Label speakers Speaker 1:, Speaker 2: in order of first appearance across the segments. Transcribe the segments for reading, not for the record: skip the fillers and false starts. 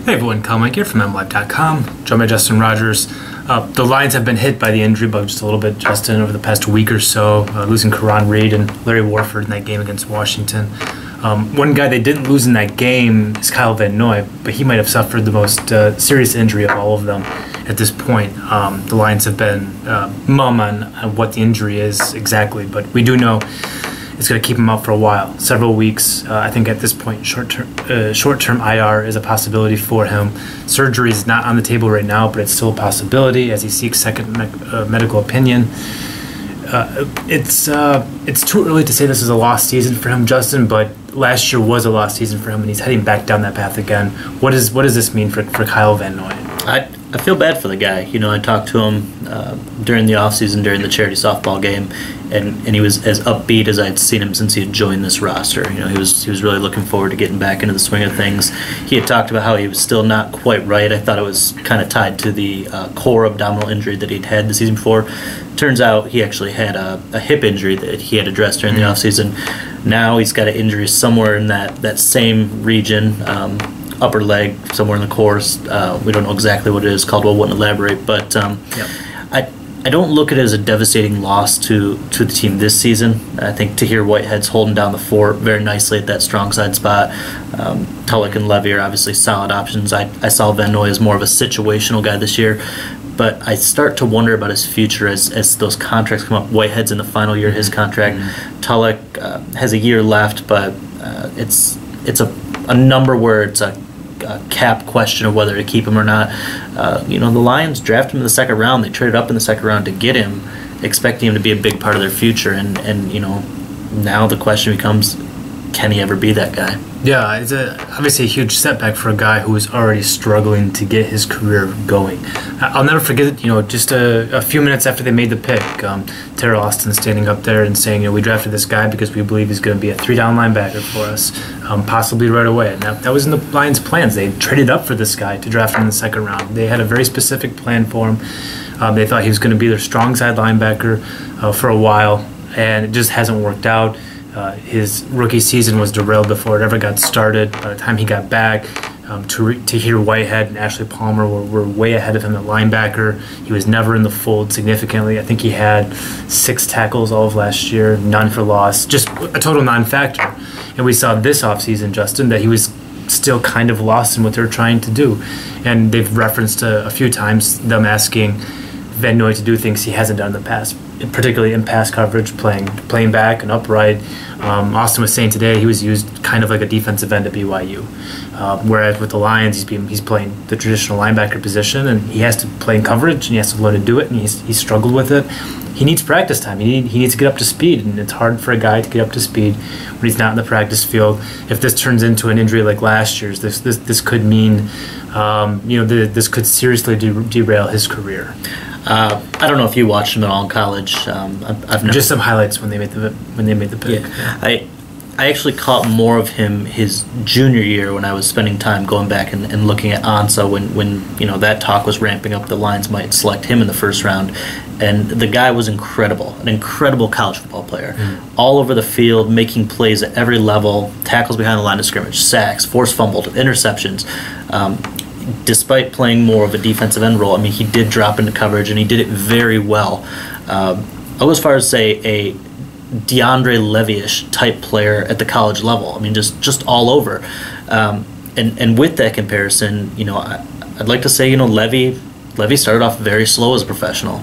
Speaker 1: Hey everyone, Kyle Van Noy here from MLive.com. Joined by Justin Rogers. The Lions have been hit by the injury bug just a little bit, Justin, over the past week or so, losing Karan Reed and Larry Warford in that game against Washington. One guy they didn't lose in that game is Kyle Van Noy, but he might have suffered the most serious injury of all of them at this point. The Lions have been mum on what the injury is exactly, but we do know it's going to keep him out for a while, several weeks. I think at this point, short-term IR is a possibility for him. Surgery is not on the table right now, but it's still a possibility as he seeks second medical opinion. It's too early to say this is a lost season for him, Justin, but last year was a lost season for him, and he's heading back down that path again. What does this mean for Kyle Van Noy?
Speaker 2: I feel bad for the guy. You know, I talked to him during the offseason, during the charity softball game, and he was as upbeat as I'd seen him since he had joined this roster. You know, he was really looking forward to getting back into the swing of things. He had talked about how he was still not quite right. I thought it was kind of tied to the core abdominal injury that he'd had the season before. Turns out he actually had a hip injury that he had addressed during the offseason. Now he's got an injury somewhere in that same region, upper leg, somewhere in the core. We don't know exactly what it is. Caldwell wouldn't elaborate, but I don't look at it as a devastating loss to the team this season. I think Tahir Whitehead's holding down the fort very nicely at that strong side spot. Tulloch and Levy are obviously solid options. I saw Van Noy as more of a situational guy this year, but I start to wonder about his future as those contracts come up. Whitehead's in the final year of his contract. Tulloch has a year left, but it's a number where it's a cap question of whether to keep him or not. The Lions drafted him in the second round. They traded up in the second round to get him, expecting him to be a big part of their future. And now the question becomes, can he ever be that guy?
Speaker 1: Yeah, it's obviously a huge setback for a guy who is already struggling to get his career going. I'll never forget, just a few minutes after they made the pick, Terrell Austin standing up there and saying, we drafted this guy because we believe he's going to be a three-down linebacker for us, possibly right away. And that was in the Lions' plans. They traded up for this guy to draft him in the second round. They had a very specific plan for him. They thought he was going to be their strong side linebacker for a while, and it just hasn't worked out. His rookie season was derailed before it ever got started. By the time he got back, Tahir Whitehead and Ashley Palmer were way ahead of him at linebacker. He was never in the fold significantly. I think he had 6 tackles all of last year, none for loss, just a total non-factor. And we saw this offseason, Justin, that he was still kind of lost in what they're trying to do. And they've referenced a few times them asking Van Noy to do things he hasn't done in the past, particularly in pass coverage, playing back and upright. Austin was saying today he was used kind of like a defensive end at BYU, whereas with the Lions he's playing the traditional linebacker position, and he has to play in coverage and he has to learn to do it, and he's struggled with it. He needs practice time. He needs to get up to speed, and it's hard for a guy to get up to speed when he's not in the practice field. If this turns into an injury like last year's, this could mean this could seriously derail his career.
Speaker 2: I don't know if you watched him at all in college. I've never,
Speaker 1: just some highlights when they made the pick.
Speaker 2: Yeah. I actually caught more of him his junior year when I was spending time going back and looking at Ansah when that talk was ramping up. The Lions might select him in the first round, and the guy was incredible, an incredible college football player, all over the field, making plays at every level, tackles behind the line of scrimmage, sacks, forced fumbled, interceptions. Despite playing more of a defensive end role, he did drop into coverage, and he did it very well. I'll go as far as say a DeAndre Levy-ish type player at the college level. Just all over. And with that comparison, I'd like to say, Levy started off very slow as a professional.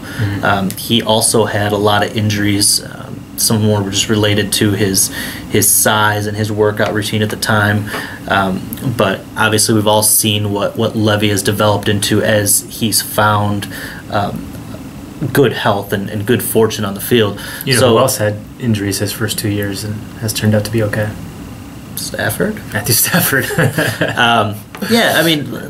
Speaker 2: He also had a lot of injuries. Some more were just related to his size and his workout routine at the time. But obviously we've all seen what Levy has developed into as he's found good health and good fortune on the field.
Speaker 1: Who else had injuries his first 2 years and has turned out to be okay? Matthew Stafford.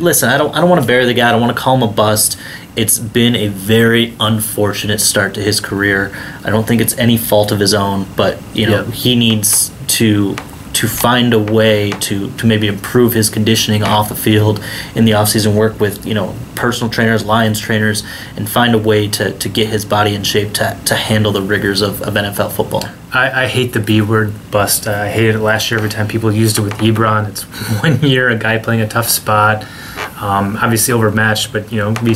Speaker 1: Listen, I don't want to bury the guy. I don't want to call him a bust. It's been a very unfortunate start to his career. I don't think it's any fault of his own, but he needs to find a way to maybe improve his conditioning off the field in the offseason, work with personal trainers, Lions trainers, and find a way to get his body in shape to handle the rigors of NFL football. I hate the B word, bust. I hated it last year every time people used it with Ebron. It's 1 year, a guy playing a tough spot. Obviously overmatched, but we already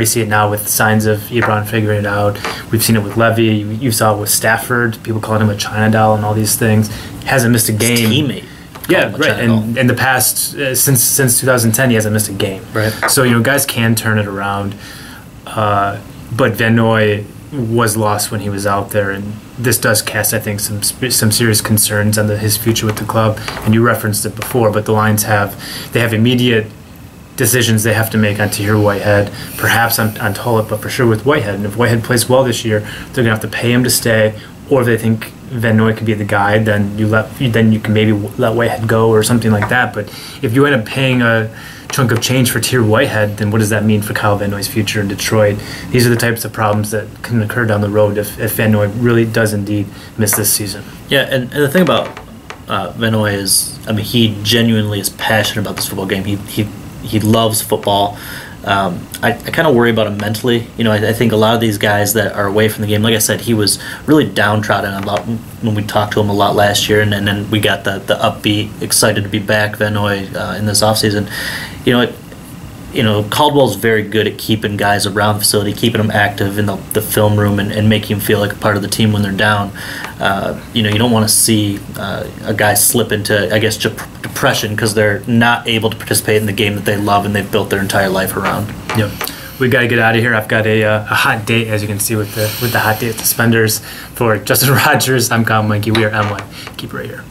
Speaker 1: see it now with signs of Ebron figuring it out. We've seen it with Levy. You saw it with Stafford. People calling him a China doll and all these things. Hasn't missed a game.
Speaker 2: His teammate.
Speaker 1: Yeah, right. And in the past, since 2010, he hasn't missed a game.
Speaker 2: Right.
Speaker 1: So guys can turn it around. But Van Noy was lost when he was out there, and this does cast, I think, some serious concerns on his future with the club. And you referenced it before, but the Lions have immediate decisions they have to make on Tahir Whitehead, perhaps on Tulloch, but for sure with Whitehead. And if Whitehead plays well this year, they're going to have to pay him to stay, or if they think Van Noy could be the guy, then you can maybe let Whitehead go or something like that. But if you end up paying a chunk of change for Tahir Whitehead, then what does that mean for Kyle Van Noy's future in Detroit? These are the types of problems that can occur down the road if Van Noy really does indeed miss this season.
Speaker 2: Yeah, and the thing about Van Noy is, he genuinely is passionate about this football game. He loves football. I kind of worry about him mentally. I think a lot of these guys that are away from the game, like I said, he was really downtrodden about when we talked to him a lot last year, and then we got the upbeat, excited to be back Van Noy in this offseason. Caldwell's very good at keeping guys around the facility, keeping them active in the film room, and making them feel like a part of the team when they're down. You don't want to see a guy slip into, I guess, depression because they're not able to participate in the game that they love and they've built their entire life around.
Speaker 1: Yep. We got to get out of here. I've got a hot date, as you can see with the hot date suspenders. For Justin Rogers, I'm Kyle Monkey. We are MY. Keep it right here.